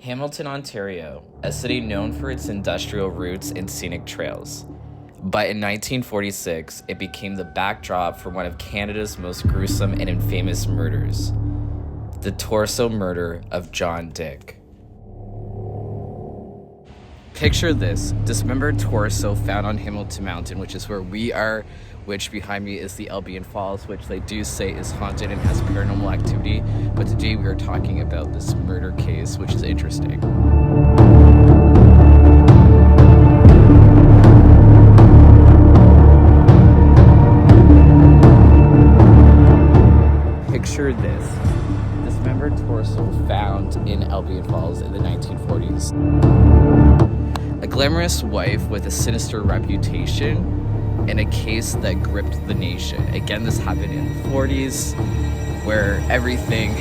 Hamilton, Ontario, a city known for its industrial roots and scenic trails. But in 1946, it became the backdrop for one of Canada's most gruesome and infamous murders, the torso murder of John Dick. Picture this, dismembered torso found on Hamilton Mountain, which is where we are, which behind me is the Albion Falls, which they do say is haunted and has paranormal activity. But today we are talking about this murder case, which is interesting. Picture this, dismembered torso found in Albion Falls in the 1940s. A glamorous wife with a sinister reputation in a case that gripped the nation. Again, this happened in the 40s, where everything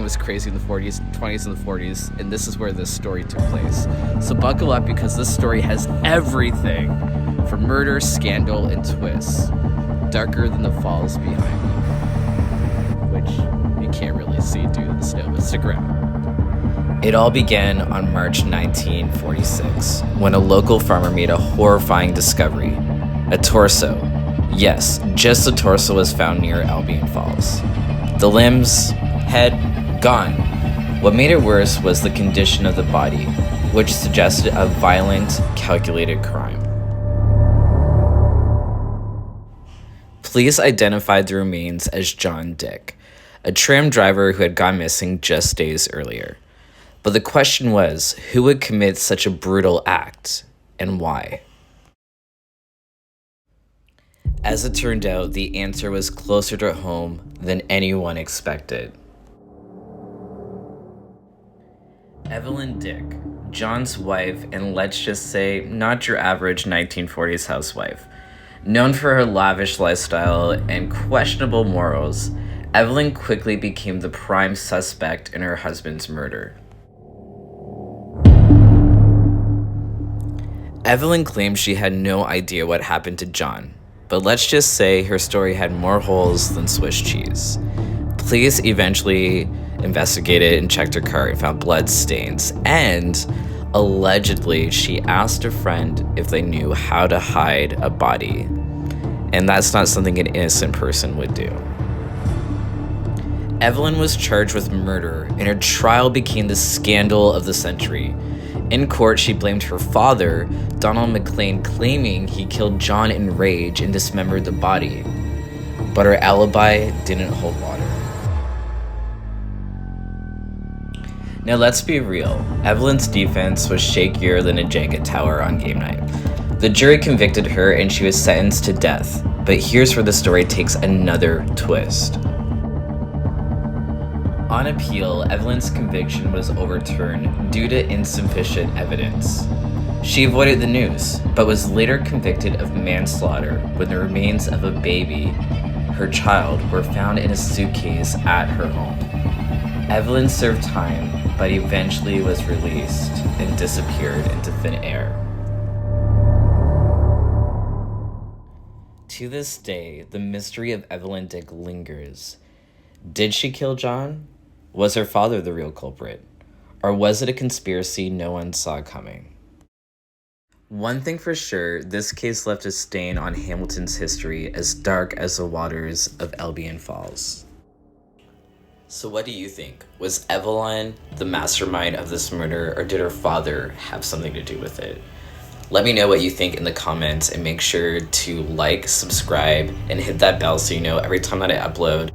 was crazy in the 40s, 20s and the 40s, and this is where this story took place. So buckle up, because this story has everything from murder, scandal, and twists. Darker than the falls behind me, which you can't really see due to the snow, but stick around. It all began on March 1946, when a local farmer made a horrifying discovery. A torso. Yes, just a torso was found near Albion Falls. The limbs, head, gone. What made it worse was the condition of the body, which suggested a violent, calculated crime. Police identified the remains as John Dick, a tram driver who had gone missing just days earlier. But the question was, who would commit such a brutal act, and why? As it turned out, the answer was closer to home than anyone expected. Evelyn Dick, John's wife, and let's just say, not your average 1940s housewife. Known for her lavish lifestyle and questionable morals, Evelyn quickly became the prime suspect in her husband's murder. Evelyn claimed she had no idea what happened to John, but let's just say her story had more holes than Swiss cheese. Police eventually investigated and checked her car and found blood stains, and allegedly she asked a friend if they knew how to hide a body, and that's not something an innocent person would do. Evelyn was charged with murder, and her trial became the scandal of the century. In court, she blamed her father, Donald McLean, claiming he killed John in rage and dismembered the body. But her alibi didn't hold water. Now let's be real, Evelyn's defense was shakier than a Jenga tower on game night. The jury convicted her and she was sentenced to death. But here's where the story takes another twist. On appeal, Evelyn's conviction was overturned due to insufficient evidence. She avoided the news, but was later convicted of manslaughter when the remains of a baby, her child, were found in a suitcase at her home. Evelyn served time, but eventually was released and disappeared into thin air. To this day, the mystery of Evelyn Dick lingers. Did she kill John? Was her father the real culprit? Or was it a conspiracy no one saw coming? One thing for sure, this case left a stain on Hamilton's history as dark as the waters of Albion Falls. So what do you think? Was Evelyn the mastermind of this murder, or did her father have something to do with it? Let me know what you think in the comments, and make sure to like, subscribe, and hit that bell so you know every time that I upload.